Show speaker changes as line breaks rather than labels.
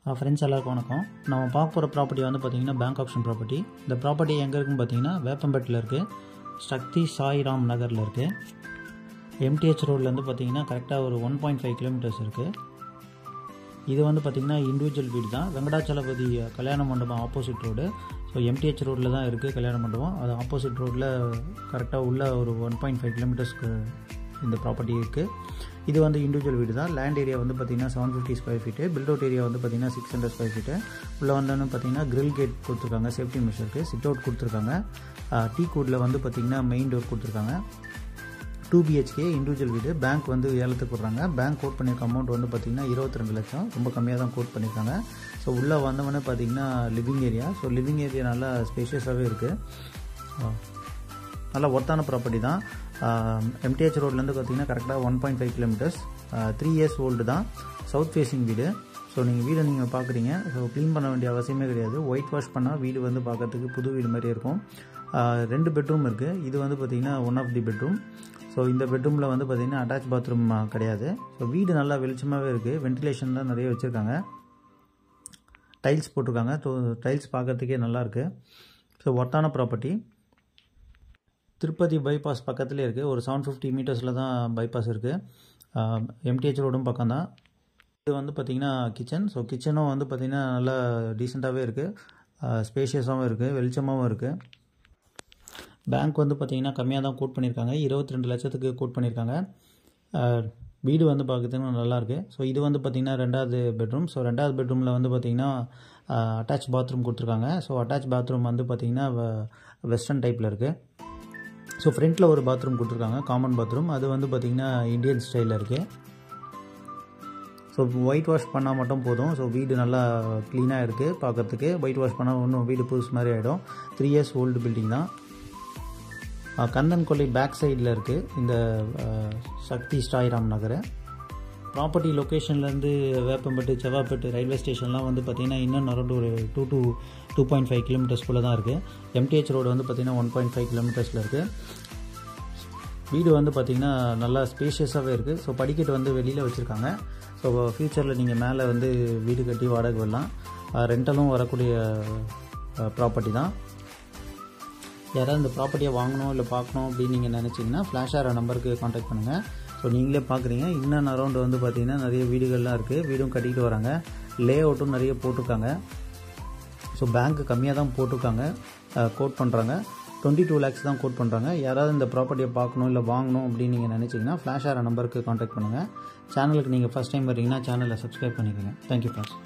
Friends எல்லாருக்கும் வணக்கம். நம்ம பார்க்க போகிற ப்ராப்பர்ட்டி வந்து பார்த்திங்கன்னா பேங்க் ஆப்ஷன் ப்ராப்பர்ட்டி. இந்த ப்ராப்பர்ட்டி எங்கே இருக்குன்னு பார்த்தீங்கன்னா வேப்பம்பேட்டில் இருக்குது, சக்தி சாய்ராம் நகரில் இருக்குது. எம்டிஹெச் ரோட்லேருந்து பார்த்திங்கன்னா கரெக்டாக ஒரு 1.5 கிலோமீட்டர்ஸ் இருக்குது. இது வந்து பார்த்திங்கன்னா இண்டிவிஜுவல் வீடு தான். வெங்கடாச்சலபதி கல்யாண மண்டபம் ஆப்போசிட் ரோடு. ஸோ எம்டிஹெச் ரோட்டில் தான் இருக்குது கல்யாண மண்டபம். அது ஆப்போசிட் ரோட்டில் கரெக்டாக உள்ள ஒரு 1.5 கிலோமீட்டர்ஸ்க்கு இந்த ப்ராப்பர்ட்டி இருக்குது. இது வந்து இண்டிவிஜுவல் வீடு தான். லேண்ட் ஏரியா வந்து பார்த்திங்கன்னா 750 square feet. Built out area வந்து பார்த்திங்கன்னா 600 ஸ்கொயர் ஃபீட்டு. உள்ளே வந்தோன்னு பார்த்திங்கன்னா கிரில் கேட் கொடுத்துருக்காங்க, சேஃப்டி மெஷருக்கு. சிட் அவுட் கொடுத்துருக்காங்க. டீ கோடில் வந்து பார்த்திங்கன்னா மெயின் டோர் கொடுத்துருக்காங்க. 2 BHK இண்டிவிஜுவல் வீடு. பேங்க் வந்து ஏலத்துக்கு விட்றாங்க. பேங்க் கோட் பண்ணியிருக்க அமௌண்ட் வந்து பார்த்திங்கன்னா 22 லட்சம். ரொம்ப கம்மியாக தான் கோட் பண்ணியிருக்காங்க. ஸோ உள்ளே வந்தவொடனே பார்த்திங்கன்னா living area. So living area நல்லா ஸ்பேஷியஸாகவே இருக்குது. நல்லா ஒர்த்தான ப்ராப்பர்ட்டி தான். எம்டிஹெச் ரோட்லேருந்து பார்த்திங்கன்னா கரெக்டாக 1.5 கிலோமீட்டர்ஸ். 3 years ஓல்டு தான். சவுத் ஃபேஸிங் வீடு. ஸோ நீங்கள் வீடை நீங்கள் பார்க்குறீங்க. ஸோ க்ளீன் பண்ண வேண்டிய அவசியமே கிடையாது. ஒயிட் வாஷ் பண்ணால் வீடு வந்து பார்க்கறதுக்கு புது வீடு மாதிரி இருக்கும். 2 பெட்ரூம் இருக்குது. இது வந்து பார்த்திங்கன்னா one of the bedroom. So இந்த பெட்ரூமில் வந்து பார்த்திங்கன்னா அட்டாச் பாத்ரூம் கிடையாது. ஸோ வீடு நல்லா வெளிச்சமாகவே இருக்குது. வென்டிலேஷன்லாம் நிறைய வச்சுருக்காங்க. டைல்ஸ் போட்டிருக்காங்க. டைல்ஸ் பார்க்கறதுக்கே நல்லாயிருக்கு. ஸோ ஒர்த்தான ப்ராப்பர்ட்டி. திருப்பதி பைபாஸ் பக்கத்துலேயே இருக்குது. ஒரு 750 மீட்டர்ஸில் தான் பைபாஸ் இருக்குது. எம்டிஹெச் ரோடும் பக்கம் தான். இது வந்து பார்த்திங்கன்னா கிச்சன். ஸோ கிச்சனும் வந்து பார்த்திங்கன்னா நல்லா டீசெண்டாகவே இருக்குது. ஸ்பேஷியஸாகவும் இருக்குது, வெளிச்சமாகவும் இருக்குது. பேங்க் வந்து பார்த்திங்கன்னா கம்மியாக தான் கோட் பண்ணியிருக்காங்க. 22 லட்சத்துக்கு கோட் பண்ணியிருக்காங்க. வீடு வந்து பார்க்குறதுக்கு நல்லாயிருக்கு. ஸோ இது வந்து பார்த்திங்கன்னா 2வது பெட்ரூம். ஸோ 2வது பெட்ரூமில் வந்து பார்த்திங்கன்னா அட்டாச் பாத்ரூம் கொடுத்துருக்காங்க. ஸோ அட்டாச் பாத்ரூம் வந்து பார்த்திங்கன்னா வெஸ்டர்ன் டைப்பில் இருக்குது. ஸோ ஃப்ரண்ட்டில் ஒரு பாத்ரூம் கொடுத்துருக்காங்க, காமன் பாத்ரூம். அது வந்து பார்த்திங்கன்னா இந்தியன் ஸ்டைலில் இருக்குது. ஸோ ஒயிட் வாஷ் பண்ணால் மட்டும் போதும். ஸோ வீடு நல்லா க்ளீனாக இருக்குது பார்க்குறதுக்கு. ஒயிட் வாஷ் பண்ணால் இன்னும் வீடு புதுசு மாதிரி ஆகிடும். 3 years ஓல்டு பில்டிங் தான். கந்தன் கொல்லை பேக் சைடில் இருக்குது இந்த சக்தி சாய்ராம் நகர். ப்ராப்பர்ட்டி லொக்கேஷன்லேருந்து வேப்பம்பட்டு, செவ்வாப்பேட்டு ரயில்வே ஸ்டேஷன்லாம் வந்து பார்த்திங்கன்னா இன்னும் அரௌண்ட் ஒரு 2 to 2.5 கிலோமீட்டர்ஸ்குள்ளே தான் இருக்குது. எம்டிஹெச் ரோடு வந்து பார்த்திங்கன்னா 1.5 கிலோமீட்டர்ஸில் இருக்குது. வீடு வந்து பார்த்திங்கன்னா நல்லா ஸ்பேஷியஸாகவே இருக்குது. ஸோ படிக்கட்டு வந்து வெளியில் வச்சுருக்காங்க. ஸோ ஃப்யூச்சரில் நீங்கள் மேலே வந்து வீடு கட்டி வாடகை வரலாம். ரெண்டலும் வரக்கூடிய ப்ராப்பர்ட்டி தான். யாராவது இந்த ப்ராப்பர்ட்டியை வாங்கணும் இல்லை பார்க்கணும் அப்படின்னு நீங்கள் நினச்சிங்கன்னா ஃப்ளாஷ் ஆகிற நம்பருக்கு காண்டாக்ட் பண்ணுங்கள். ஸோ நீங்களே பார்க்குறீங்க. இன்னும் அரௌண்ட் வந்து பார்த்திங்கன்னா நிறைய வீடுகள்லாம் இருக்குது. வீடும் கட்டிக்கிட்டு வராங்க. லே அவுட்டும் நிறைய போட்டிருக்காங்க. ஸோ பேங்க்கு கம்மியாக தான் போட்டிருக்காங்க, கோட் பண்ணுறாங்க. 22 lakhs தான் கோட் பண்ணுறாங்க. யாராவது இந்த ப்ராப்பர்ட்டியை பார்க்கணும் இல்லை வாங்கணும் அப்படின்னு நீங்கள் நினச்சிங்கன்னா ஃப்ளாஷ் ஆகிற நம்பருக்கு காண்டாக்ட் பண்ணுங்கள். சேனலுக்கு நீங்கள் ஃபஸ்ட் டைம் வரீங்கன்னா சேனலை சப்ஸ்கிரைப் பண்ணிக்கோங்க. Thank you friends.